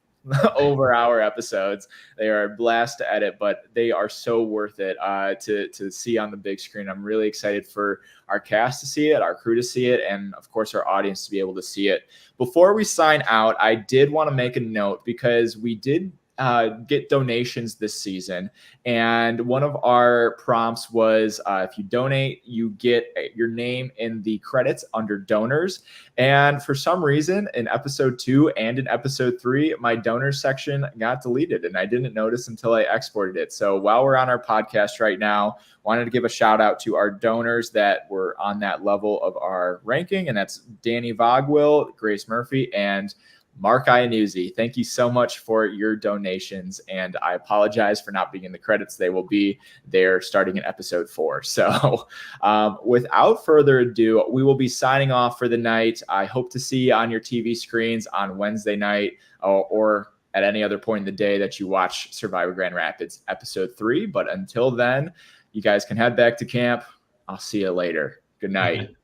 Over hour episodes. They are a blast to edit, but they are so worth it to see on the big screen. I'm really excited for our cast to see it, our crew to see it, and of course our audience to be able to see it. Before we sign out, I did want to make a note because we did get donations this season, and one of our prompts was if you donate, you get your name in the credits under donors. And for some reason in episode 2 and in episode 3, my donors section got deleted, and I didn't notice until I exported it. So while we're on our podcast right now, wanted to give a shout out to our donors that were on that level of our ranking, and that's Danny Vogwill, Grace Murphy, and Mark Iannuzzi. Thank you so much for your donations, and I apologize for not being in the credits. They will be there starting in episode 4. So without further ado, we will be signing off for the night. I hope to see you on your TV screens on Wednesday night or at any other point in the day that you watch Survivor Grand Rapids episode 3. But until then, you guys can head back to camp. I'll see you later. Good night.